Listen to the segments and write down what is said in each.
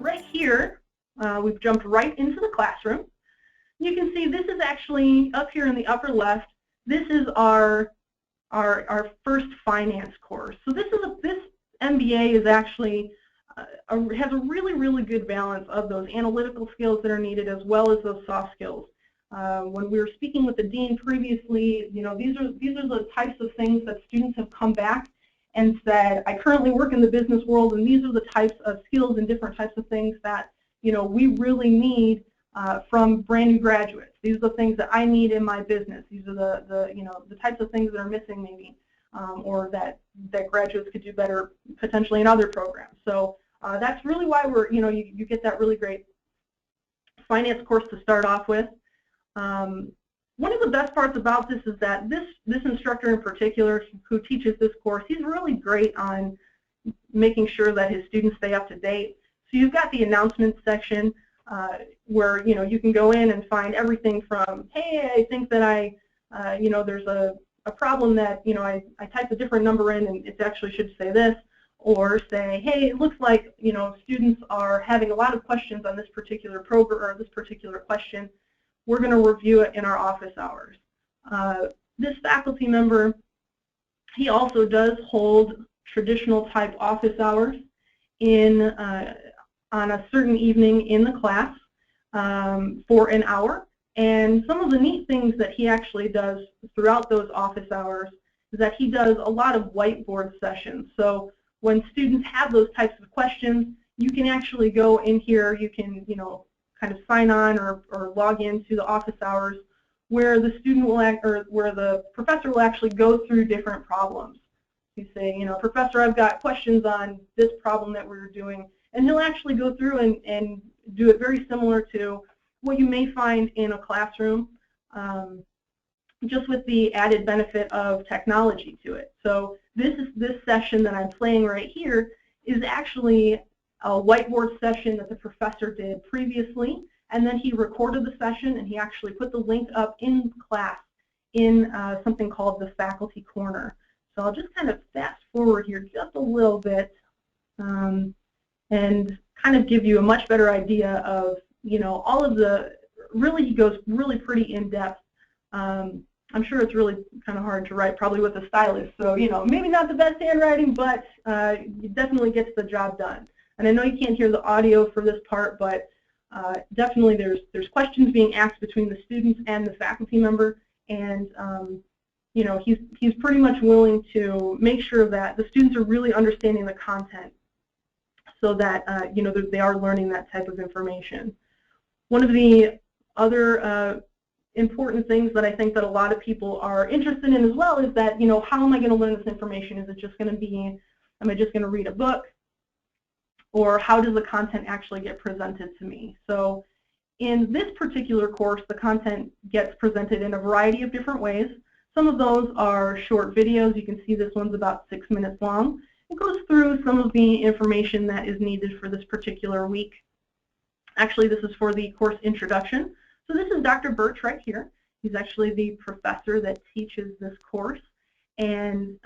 right here, we've jumped right into the classroom. You can see this is actually up here in the upper left. This is our first finance course. So this MBA is actually has a really good balance of those analytical skills that are needed as well as those soft skills. When we were speaking with the dean previously, these are the types of things that students have come back and said, I currently work in the business world, and these are the types of skills and different types of things that we really need from brand new graduates. These are the things that I need in my business. These are the types of things that are missing maybe, or that graduates could do better potentially in other programs. So that's really why you get that really great finance course to start off with. One of the best parts about this is that this instructor in particular who teaches this course, he's really great on making sure that his students stay up to date. So you've got the announcements section where you can go in and find everything from, hey, I think that there's a problem that I typed a different number in and it actually should say this, or say, hey, it looks like students are having a lot of questions on this particular program or this particular question. We're going to review it in our office hours. This faculty member, he also does hold traditional type office hours on a certain evening in the class for an hour. And some of the neat things that he actually does throughout those office hours is that he does a lot of whiteboard sessions. So when students have those types of questions, you can actually go in here, you can kind of sign on or log into the office hours where the student will where the professor will actually go through different problems. You say, Professor, I've got questions on this problem that we're doing, and he'll actually go through and do it very similar to what you may find in a classroom, just with the added benefit of technology to it. So this session that I'm playing right here is actually a whiteboard session that the professor did previously, and then he recorded the session and he actually put the link up in class in something called the Faculty Corner. So I'll just kind of fast forward here just a little bit and kind of give you a much better idea of all of he goes really pretty in depth. I'm sure it's really kind of hard to write probably with a stylus, so maybe not the best handwriting, but it definitely gets the job done. And I know you can't hear the audio for this part, but definitely there's questions being asked between the students and the faculty member, and he's pretty much willing to make sure that the students are really understanding the content, so that they are learning that type of information. One of the other important things that I think that a lot of people are interested in as well is that how am I going to learn this information? Is it just going to be, am I just going to read a book? Or how does the content actually get presented to me? So in this particular course, the content gets presented in a variety of different ways. Some of those are short videos. You can see this one's about 6 minutes long. It goes through some of the information that is needed for this particular week. Actually, this is for the course introduction. So this is Dr. Birch right here. He's actually the professor that teaches this course. And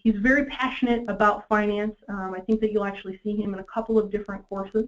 he's very passionate about finance. I think that you'll actually see him in a couple of different courses.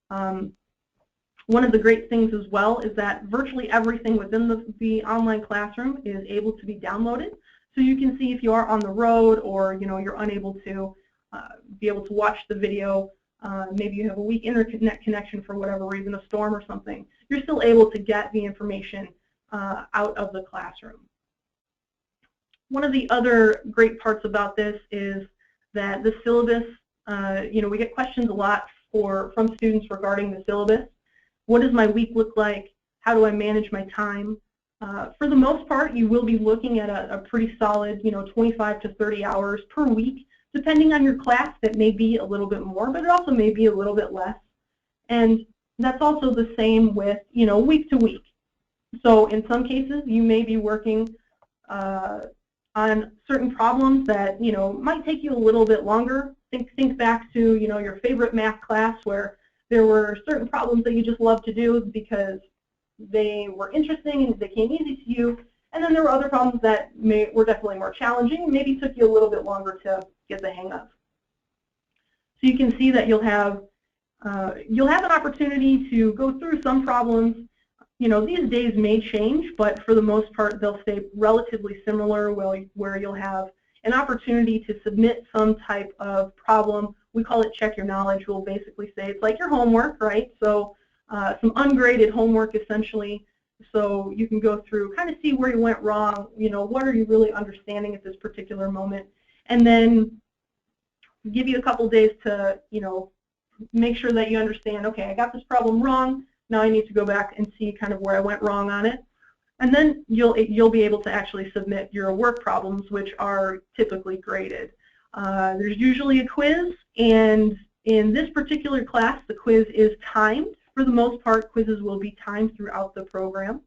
One of the great things as well is that virtually everything within the online classroom is able to be downloaded. So you can see if you are on the road or you're unable to be able to watch the video, maybe you have a weak internet connection for whatever reason, a storm or something, you're still able to get the information out of the classroom. One of the other great parts about this is that the syllabus, we get questions a lot from students regarding the syllabus. What does my week look like? How do I manage my time? For the most part, you will be looking at a pretty solid, 25 to 30 hours per week, depending on your class. That may be a little bit more, but it also may be a little bit less. And that's also the same with, week to week. So in some cases, you may be working on certain problems that might take you a little bit longer. Think back to your favorite math class where there were certain problems that you just loved to do because they were interesting and they came easy to you, and then there were other problems that were definitely more challenging and maybe took you a little bit longer to get the hang of. So you can see that you'll have You'll have an opportunity to go through some problems. You know, these days may change, but for the most part, they'll stay relatively similar, where you'll have an opportunity to submit some type of problem. We call it check your knowledge. We'll basically say it's like your homework, right? So some ungraded homework, essentially. So you can go through, kind of see where you went wrong, you know, what are you really understanding at this particular moment, and then give you a couple days to, you know, make sure that you understand, okay, I got this problem wrong, now I need to go back and see kind of where I went wrong on it. And then you'll be able to actually submit your work problems, which are typically graded. There's usually a quiz, and in this particular class, the quiz is timed. For the most part, quizzes will be timed throughout the program.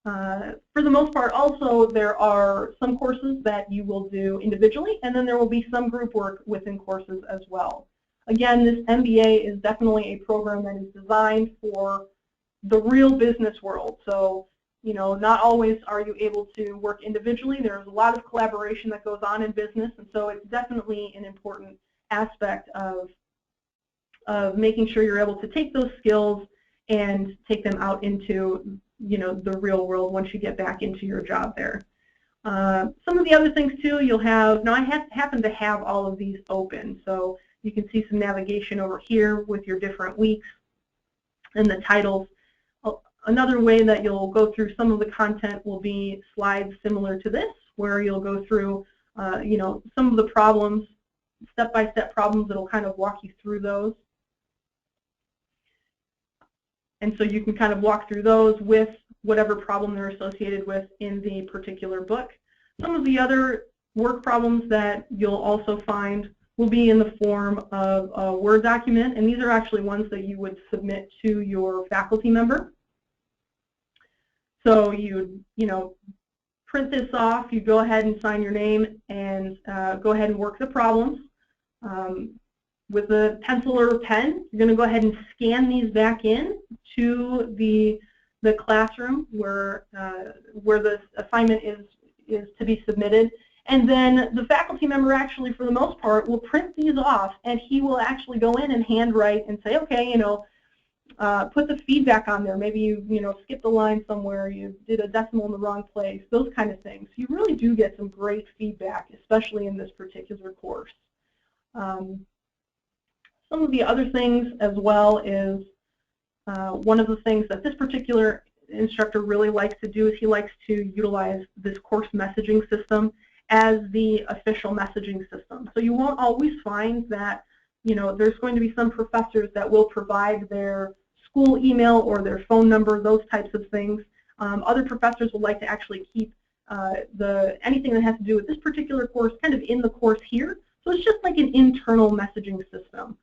For the most part, also, there are some courses that you will do individually, and then there will be some group work within courses as well. Again, this MBA is definitely a program that is designed for the real business world. So, you know, not always are you able to work individually. There's a lot of collaboration that goes on in business, and so it's definitely an important aspect of making sure you're able to take those skills and take them out into, you know, the real world once you get back into your job there. Some of the other things too, you'll have, now I happen to have all of these open, so you can see some navigation over here with your different weeks and the titles. Another way that you'll go through some of the content will be slides similar to this, where you'll go through, you know, some of the problems, step-by-step problems that'll kind of walk you through those. And so you can kind of walk through those with whatever problem they're associated with in the particular book. Some of the other work problems that you'll also find will be in the form of a Word document, and these are actually ones that you would submit to your faculty member. So you know, print this off, you go ahead and sign your name, and go ahead and work the problems. With a pencil or a pen, you're going to go ahead and scan these back in to the classroom where the assignment is to be submitted. And then the faculty member actually, for the most part, will print these off, and he will actually go in and handwrite and say, okay, you know, put the feedback on there. Maybe you know, skipped a line somewhere, you did a decimal in the wrong place, those kind of things. You really do get some great feedback, especially in this particular course. Some of the other things as well is one of the things that this particular instructor really likes to do is he likes to utilize this course messaging system as the official messaging system. So you won't always find that, you know, there's going to be some professors that will provide their school email or their phone number, those types of things. Other professors would like to actually keep anything that has to do with this particular course kind of in the course here. So it's just like an internal messaging system.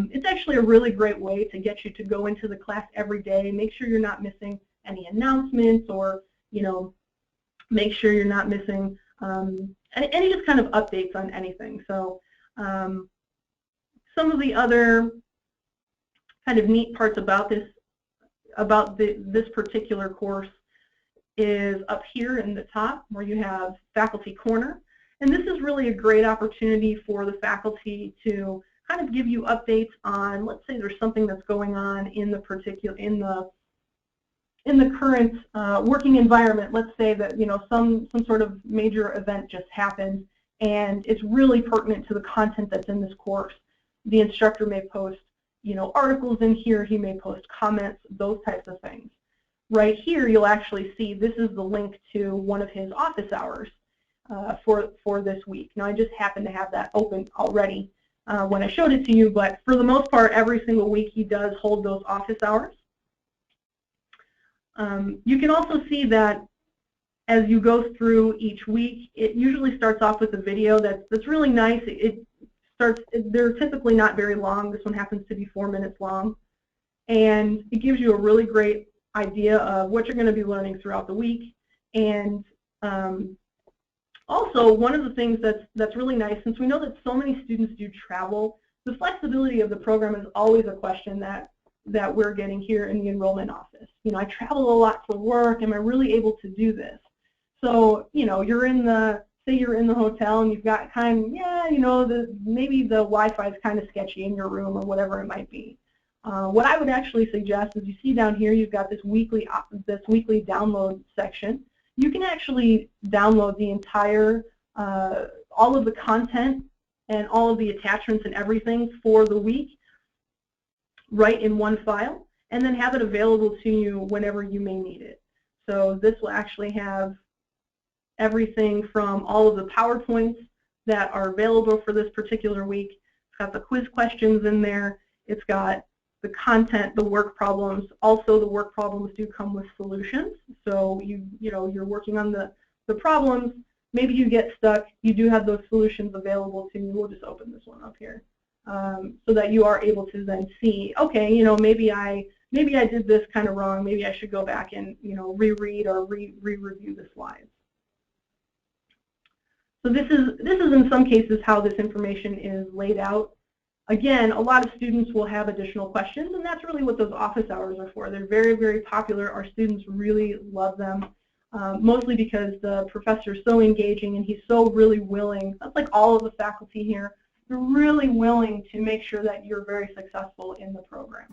It's actually a really great way to get you to go into the class every day, make sure you're not missing any announcements, or, you know, make sure you're not missing any just kind of updates on anything. So some of the other kind of neat parts about this particular course is up here in the top where you have Faculty Corner. And this is really a great opportunity for the faculty to kind of give you updates on, let's say there's something that's going on in the current working environment. Let's say that, you know, some sort of major event just happened, and it's really pertinent to the content that's in this course. The instructor may post, you know, articles in here, he may post comments, those types of things. Right here, you'll actually see this is the link to one of his office hours for this week. Now, I just happen to have that open already when I showed it to you, but for the most part, every single week he does hold those office hours. You can also see that as you go through each week, it usually starts off with a video that's really nice. They're typically not very long. This one happens to be 4 minutes long, and it gives you a really great idea of what you're going to be learning throughout the week. And also, one of the things that's really nice, since we know that so many students do travel, the flexibility of the program is always a question that we're getting here in the enrollment office. You know, I travel a lot for work. Am I really able to do this? So, you know, say you're in the hotel and you've got kind of, yeah, you know, maybe the Wi-Fi is kind of sketchy in your room or whatever it might be. What I would actually suggest is you see down here you've got this weekly download section. You can actually download the entire, all of the content and all of the attachments and everything for the week right in one file, and then have it available to you whenever you may need it. So this will actually have everything from all of the PowerPoints that are available for this particular week. It's got the quiz questions in there. It's got the content, the work problems. Also, the work problems do come with solutions. So you're working on the problems. Maybe you get stuck. You do have those solutions available to you. We'll just open this one up here so that you are able to then see, okay, maybe I did this kind of wrong. Maybe I should go back and reread or re-review the slides. So this is in some cases how this information is laid out. Again, a lot of students will have additional questions, and that's really what those office hours are for. They're very, very popular. Our students really love them, mostly because the professor is so engaging and he's so really willing. That's like all of the faculty here. They're really willing to make sure that you're very successful in the program.